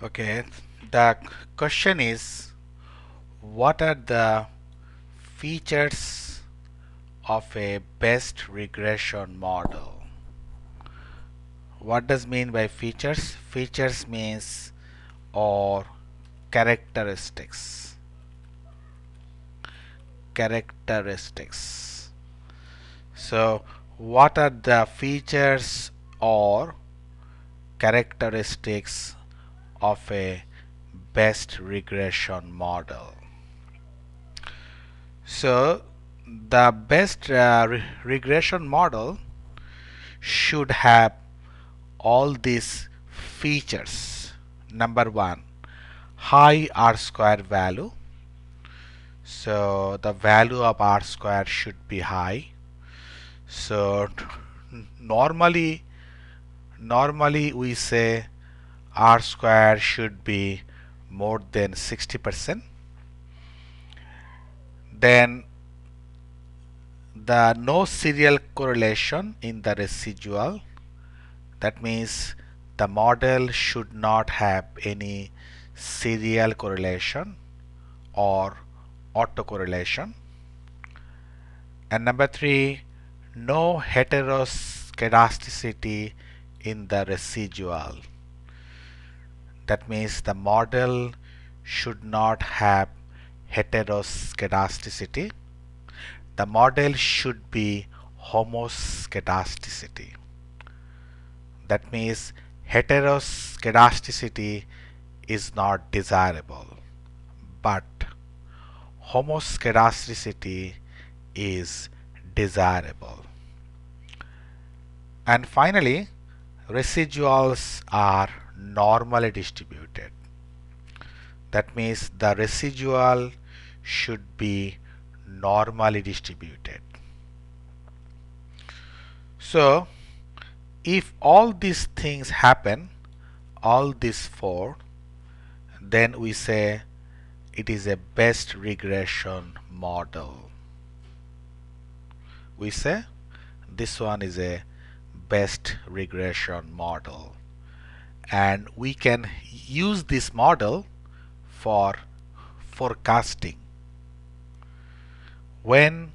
Okay, the question is, what are the features of a best regression model? What does mean by features? Features means or characteristics. Characteristics. So, what are the features or characteristics of a best regression model? So, the best regression model should have all these features. Number one, high R square value. So the value of R square should be high. So normally normally we say R square should be more than 60%. Then the no serial correlation in the residual. That means the model should not have any serial correlation or autocorrelation. And number three, no heteroscedasticity in the residual. That means the model should not have heteroscedasticity. The model should be homoscedasticity. That means heteroscedasticity is not desirable, but homoscedasticity is desirable. And finally, residuals are normally distributed. That means the residual should be normally distributed. So, if all these things happen, all these four, then we say it is a best regression model. We say this one is a best regression model, and we can use this model for forecasting. When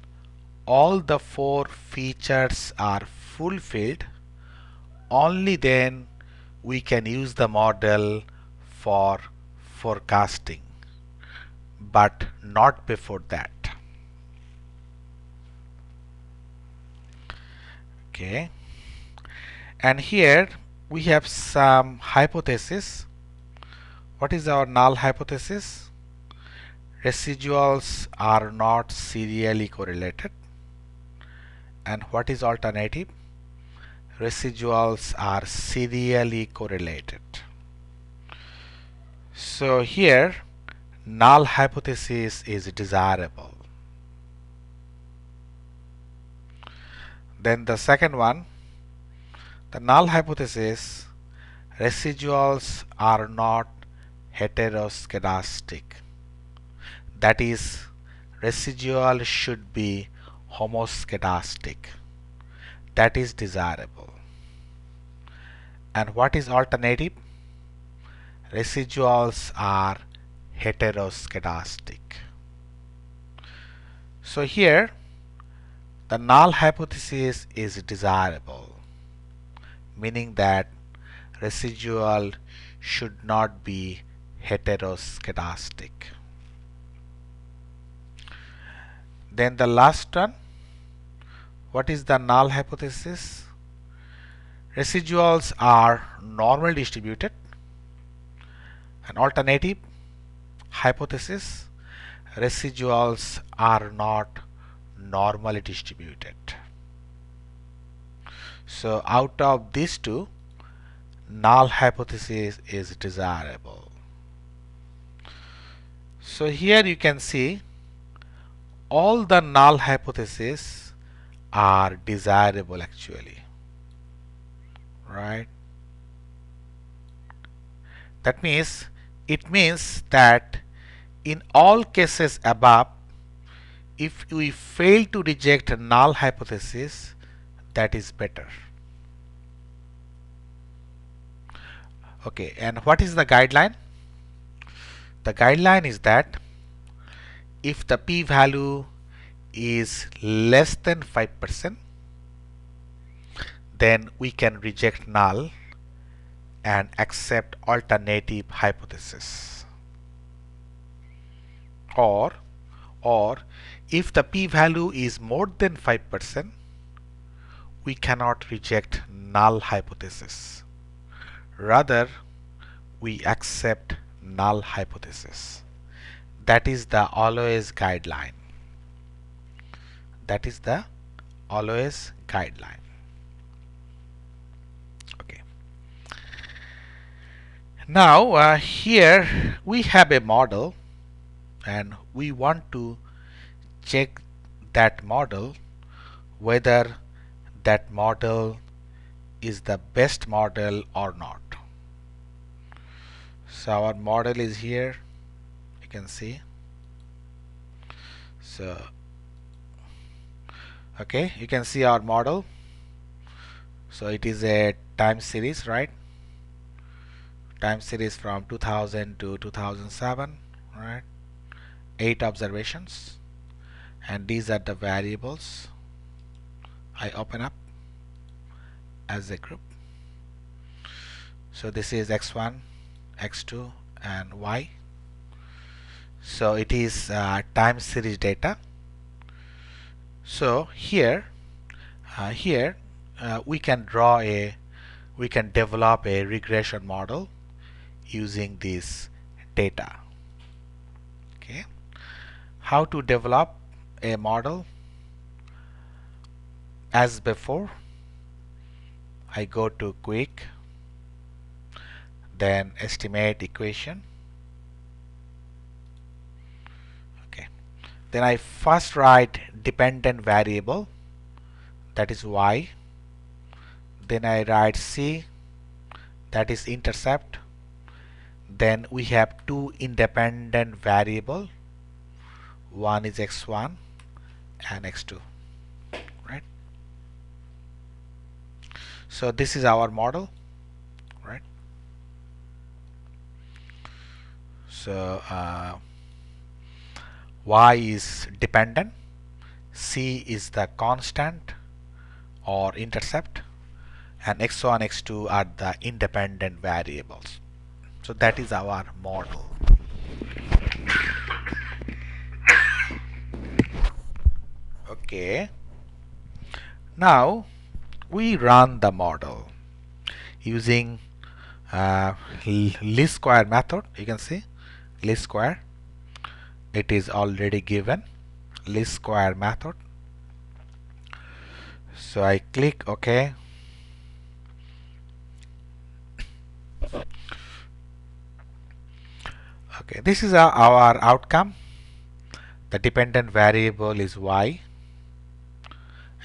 all the four features are fulfilled, only then we can use the model for forecasting, but not before that. Okay, and here we have some hypothesis. What is our null hypothesis? Residuals are not serially correlated. And what is alternative? Residuals are serially correlated. So here null hypothesis is desirable. Then the second one, the null hypothesis, residuals are not heteroscedastic. That is, residual should be homoscedastic. That is desirable. And what is alternative? Residuals are heteroscedastic. So here the null hypothesis is desirable, meaning that residual should not be heteroscedastic. Then the last one, what is the null hypothesis? Residuals are normally distributed. An alternative hypothesis, residuals are not normally distributed. So out of these two, null hypothesis is desirable. So here you can see all the null hypotheses are desirable actually, right? That means it means that in all cases above, if we fail to reject a null hypothesis, that is better. Okay, and what is the guideline? The guideline is that if the p-value is less than 5%, then we can reject null and accept alternative hypothesis. Or if the p-value is more than 5%, we cannot reject null hypothesis. Rather, we accept null hypothesis. That is the always guideline. That is the always guideline. Okay. Now here we have a model, and we want to check that model whether that model is the best model or not. So our model is here, you can see. So okay, you can see our model. So it is a time series, right? Time series from 2000 to 2007, right? 8 observations, and these are the variables. I open up as a group. So this is x1, x2 and y. So it is time series data. So here we can develop a regression model using this data. Okay, how to develop a model? As before, I go to quick, then estimate equation. Okay, then I first write dependent variable, that is y. Then I write c, that is intercept. Then we have two independent variable, one is x1 and x2, right? So this is our model, right? So y is dependent, c is the constant or intercept, and x1, x2 are the independent variables. So that is our model. Okay, now we run the model using least square method. You can see least square, it is already given, least square method. So I click OK. Okay, this is our outcome. The dependent variable is y,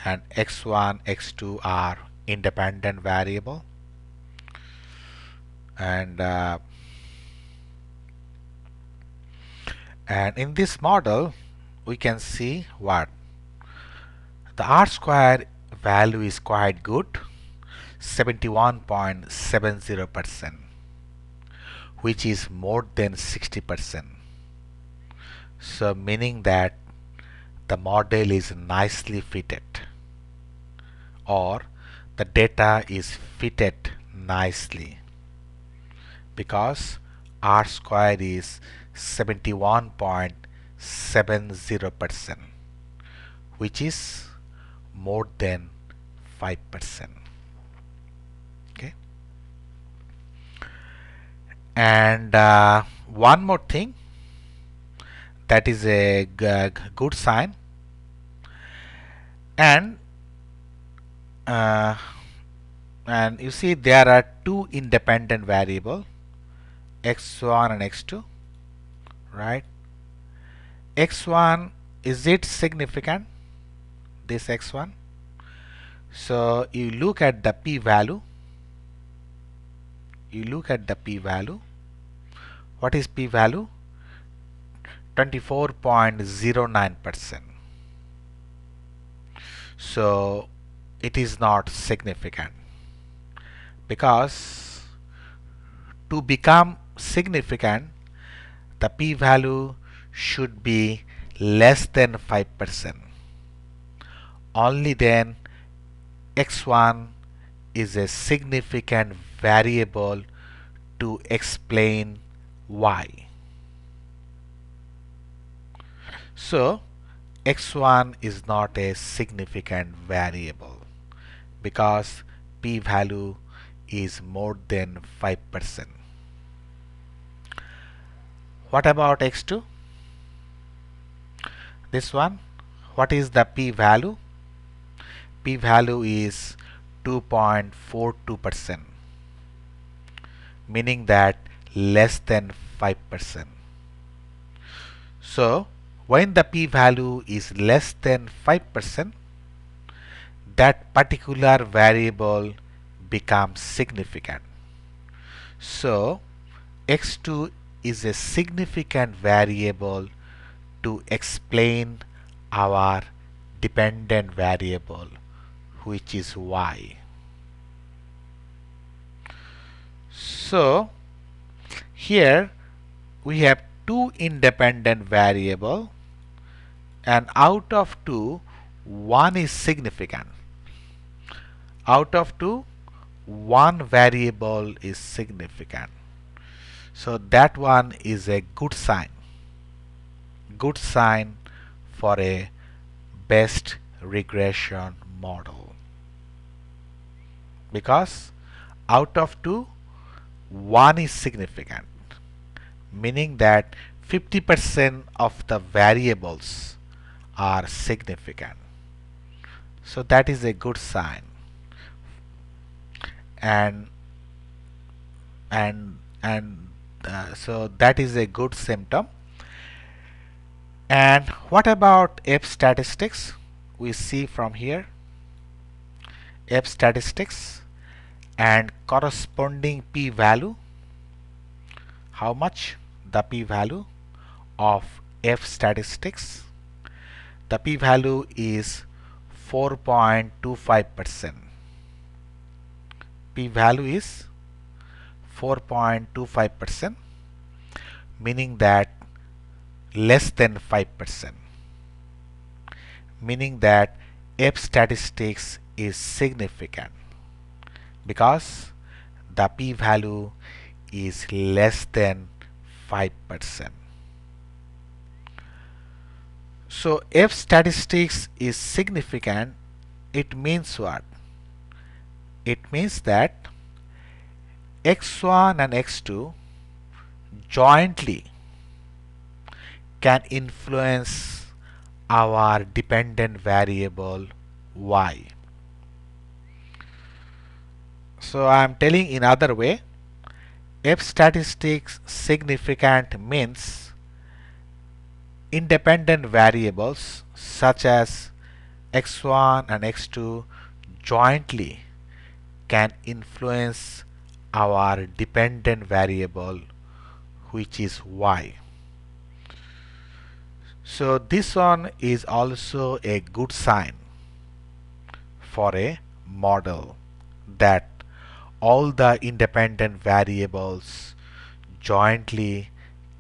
and x1, x2 are independent variable. And in this model we can see what the R square value is quite good, 71.70%, which is more than 60%. So meaning that the model is nicely fitted, or the data is fitted nicely, because R square is 71.70%, which is more than 5%. Okay, and one more thing, that is a good sign. And you see there are two independent variable, x1 and x2, right? x1, is it significant, this x1? So you look at the p-value. What is p-value? 24.09%. So it is not significant, because to become significant, the p-value should be less than 5%. Only then x1 is a significant variable to explain y. So x1 is not a significant variable because p-value is more than 5%. What about x2? This one, what is the p-value? P-value is 2.42%, meaning that less than 5%. So when the p-value is less than 5%, that particular variable becomes significant. So x2 is a significant variable to explain our dependent variable, which is y. So here we have two independent variables, and out of two, one is significant. Out of two, one variable is significant. So that one is a good sign. Good sign for a best regression model. Because out of two, one is significant, meaning that 50% of the variables are significant. So that is a good sign. And so that is a good symptom. And what about F statistics? We see from here F statistics and corresponding p-value. How much? The p-value of F statistics. The p-value is 4.25%. P-value is 4.25%, meaning that less than 5%, meaning that F statistics is significant because the p-value is less than 5%. So F statistics is significant. It means what? It means that x1 and x2 jointly can influence our dependent variable y. So I am telling in other way, F statistics significant means independent variables such as x1 and x2 jointly can influence our dependent variable, which is y. So this one is also a good sign for a model that all the independent variables jointly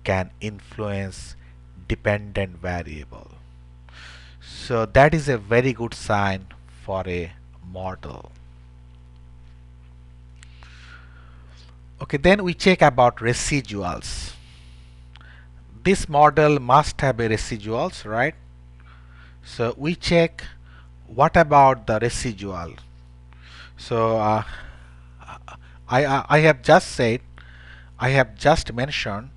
can influence dependent variable. So that is a very good sign for a model. Okay, then we check about residuals. This model must have a residuals, right? So we check what about the residual. So I have just mentioned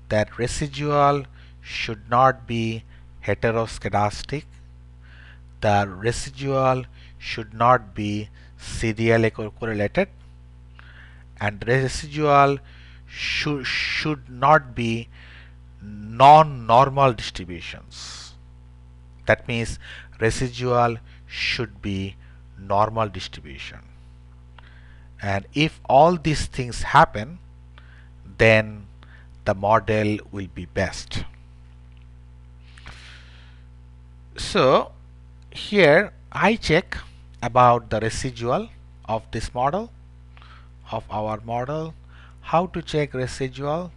that residual should not be heteroscedastic. The residual should not be serially correlated, and residual should not be non-normal distributions. That means residual should be normal distribution. And if all these things happen, then the model will be best. So here I check about the residual of this model, of our model. How to check residual?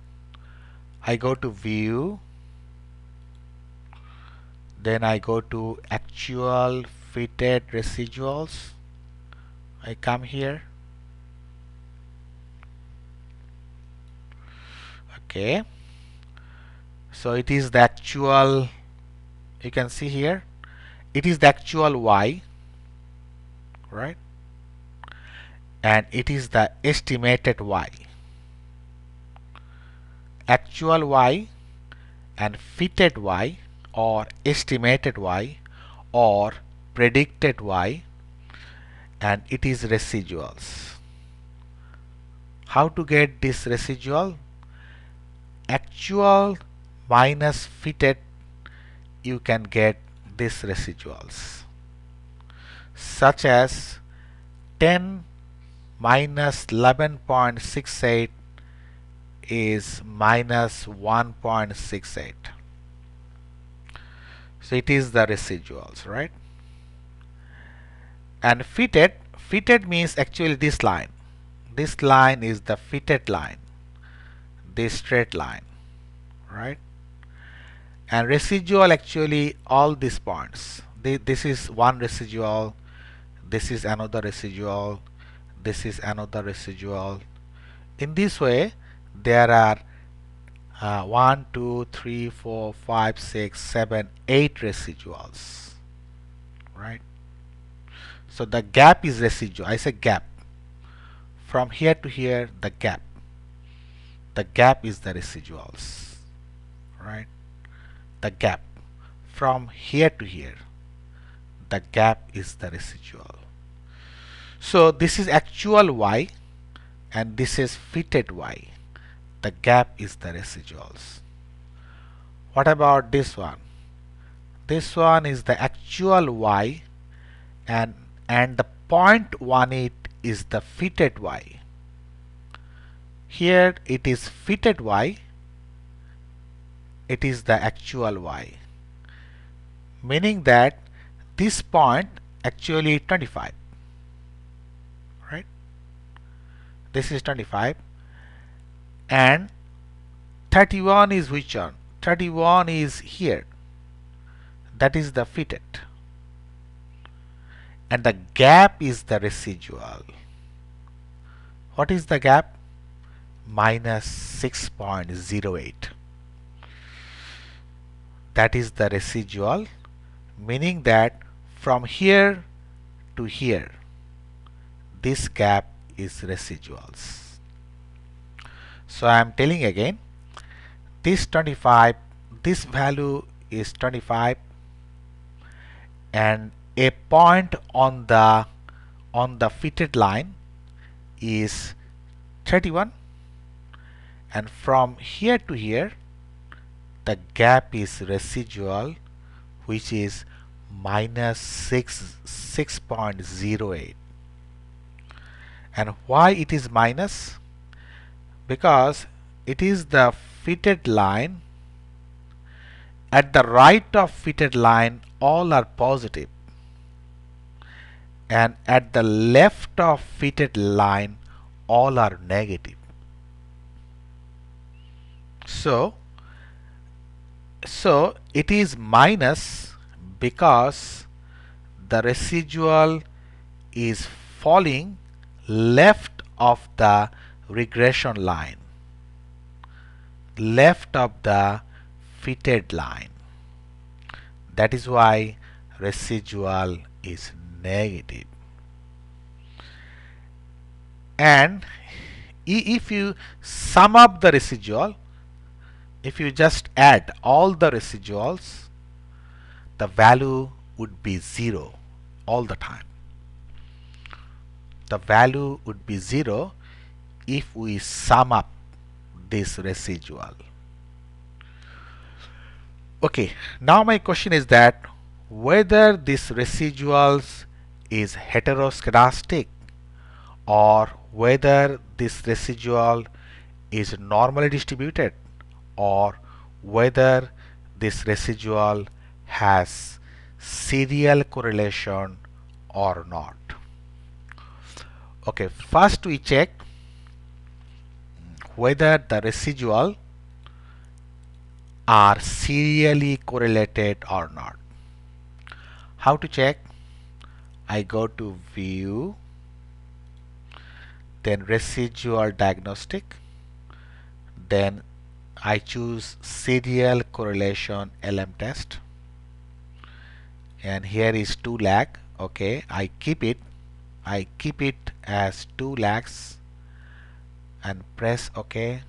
I go to view, then I go to actual fitted residuals. I come here. Okay, so it is the actual, you can see here, it is the actual y, right? And it is the estimated y. Actual y and fitted y or estimated y or predicted y, and it is residuals. How to get this residual? Actual minus fitted, you can get these residuals, such as 10 minus 11.68 is minus 1.68. So it is the residuals, right? And fitted means actually this line. This line is the fitted line, this straight line, right? And residual, actually all these points. This is one residual, this is another residual, this is another residual. In this way, there are 1, 2, 3, 4, 5, 6, 7, 8 residuals, right? So the gap is residual. I say gap. From here to here, the gap. The gap is the residuals, right? The gap. From here to here, the gap is the residual. So this is actual y and this is fitted y. The gap is the residuals. What about this one? This one is the actual y and the 0.18 is the fitted y. Here it is fitted y, it is the actual y, meaning that this point actually 25, right? This is 25 and 31 is which one? 31 is here, that is the fitted, and the gap is the residual. What is the gap? Minus 6.08. That is the residual, meaning that from here to here, this gap is residuals. So I am telling again, this 25, this value is 25, and a point on the fitted line is 31, and from here to here the gap is residual, which is minus 6.08. And why it is minus? Because it is the fitted line. At the right of fitted line all are positive, and at the left of fitted line all are negative. So it is minus because the residual is falling left of the regression line, left of the fitted line. That is why residual is negative. And if you sum up the residual, if you just add all the residuals, the value would be 0 all the time. The value would be 0 if we sum up this residual. Okay, now my question is that whether this residuals is heteroscedastic or whether this residual is normally distributed or whether this residual has serial correlation or not. Okay, first we check whether the residual are serially correlated or not. How to check? I go to view, then residual diagnostic, then I choose serial correlation LM test, and here is 2 lag. Okay, I keep it as 2 lags and press OK.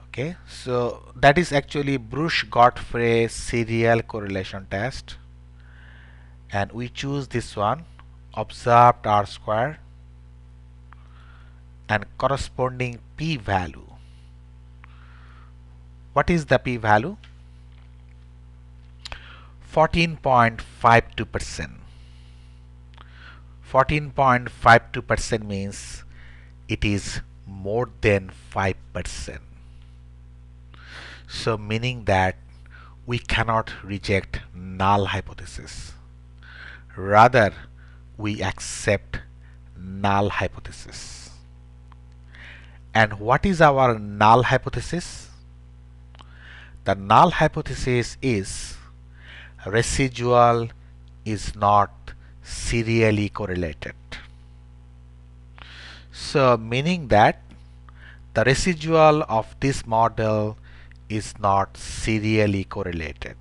Okay, so that is actually Bush-Godfrey serial correlation test, and we choose this one, observed R square and corresponding p-value. What is the p-value? 14.52%. 14.52% means it is more than 5%. So meaning that we cannot reject null hypothesis. Rather, we accept null hypothesis. And what is our null hypothesis? The null hypothesis is residual is not serially correlated. So meaning that the residual of this model is not serially correlated,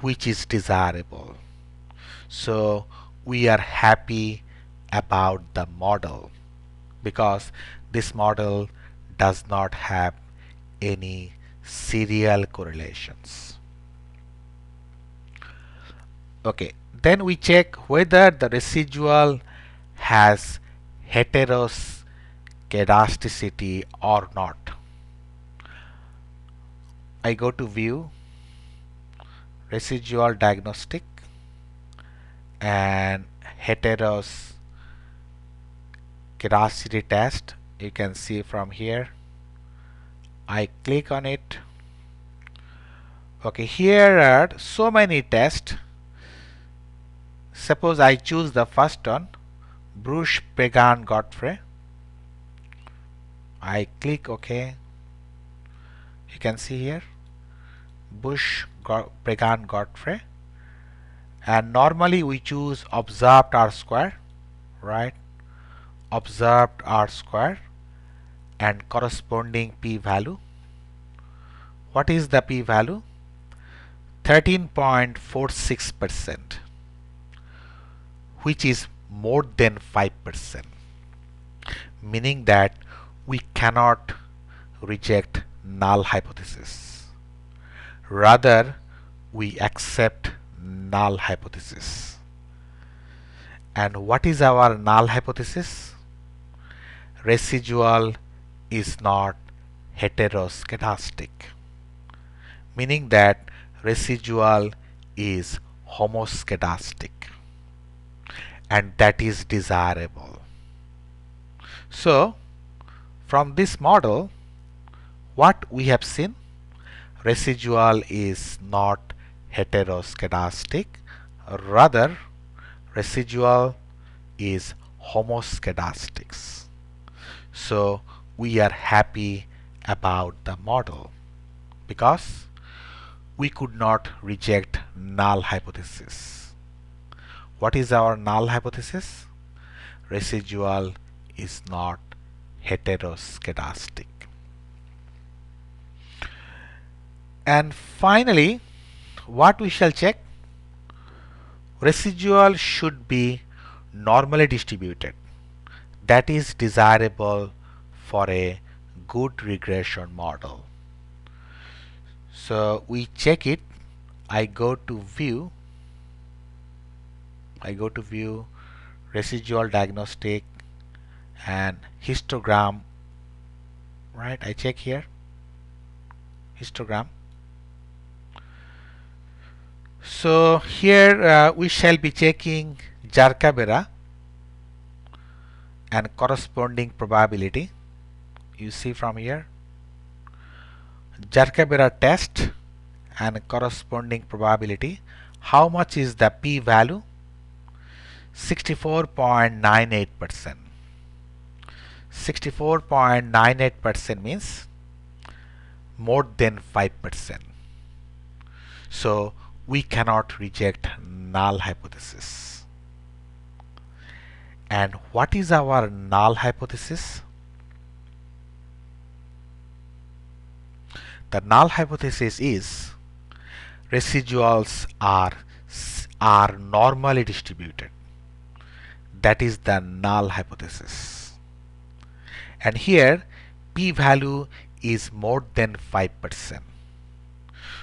which is desirable. So we are happy about the model because this model does not have any serial correlations. Okay, then we check whether the residual has heteroscedasticity or not. I go to view, residual diagnostic, and heteroscedasticity test. You can see from here. I click on it. Okay, here are so many tests. Suppose I choose the first one, Bush-Pagan-Godfrey. I click OK. You can see here, Bush-Pagan-Godfrey, and normally we choose observed R square, right? Observed R square and corresponding p-value. What is the p-value? 13.46%, which is more than 5%, meaning that we cannot reject null hypothesis. Rather, we accept null hypothesis. And what is our null hypothesis? Residual is not heteroscedastic, meaning that residual is homoscedastic, and that is desirable. So from this model, what we have seen, residual is not heteroscedastic, rather residual is homoscedastic. So we are happy about the model because we could not reject null hypothesis. What is our null hypothesis? Residual is not heteroscedastic. And finally, what we shall check? Residual should be normally distributed. That is desirable for a good regression model. So we check it. I go to view, residual diagnostic and histogram, right? I check here, histogram. So here we shall be checking Jarkabera and corresponding probability. You see from here, Jarkabera test and corresponding probability. How much is the p-value? 64.98%. 64.98% means more than 5%. So we cannot reject null hypothesis. And what is our null hypothesis? The null hypothesis is residuals are normally distributed. That is the null hypothesis. And here p-value is more than 5%.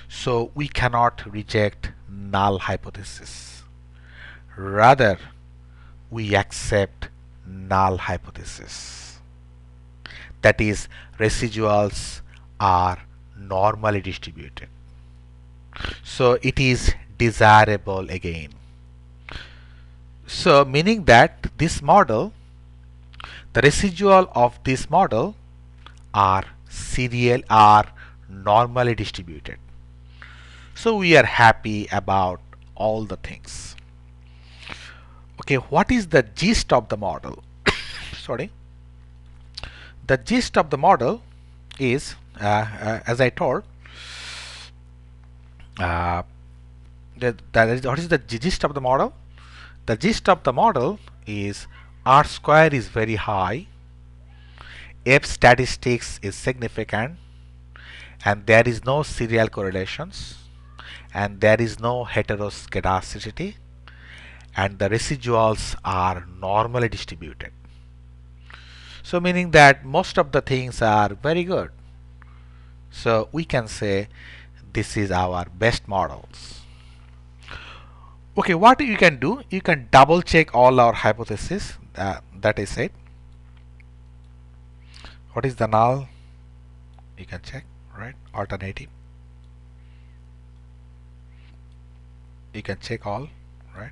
So we cannot reject null hypothesis. Rather, we accept null hypothesis. That is, residuals are normally distributed. So it is desirable again. So meaning that this model, the residual of this model are normally distributed. So we are happy about all the things. Okay, what is the gist of the model? Sorry. The gist of the model is, as I told, what is the gist of the model? The gist of the model is R square is very high, F statistics is significant, and there is no serial correlations, and there is no heteroscedasticity, and the residuals are normally distributed. So meaning that most of the things are very good. So we can say this is our best models. Okay, what you can do? You can double check all our hypotheses. That is it. What is the null? You can check, right? Alternative. You can check all, right?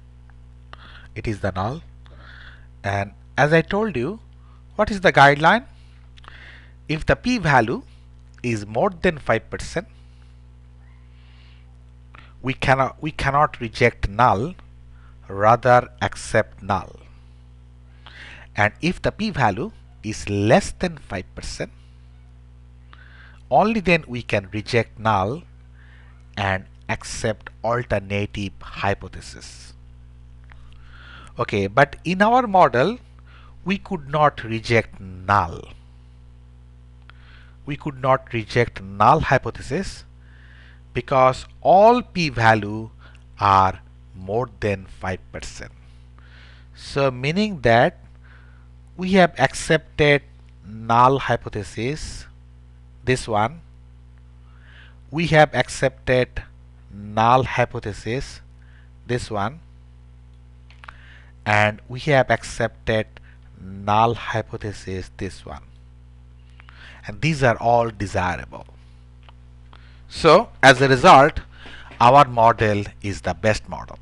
It is the null. And as I told you, what is the guideline? If the p-value is more than 5%, we cannot reject null, rather accept null. And if the p-value is less than 5%, only then we can reject null and accept alternative hypothesis. Okay, but in our model, we could not reject null. We could not reject null hypothesis because all p-value are more than 5%. So meaning that we have accepted null hypothesis, this one. We have accepted null hypothesis, this one. And we have accepted null hypothesis, this one. And these are all desirable. So as a result, our model is the best model.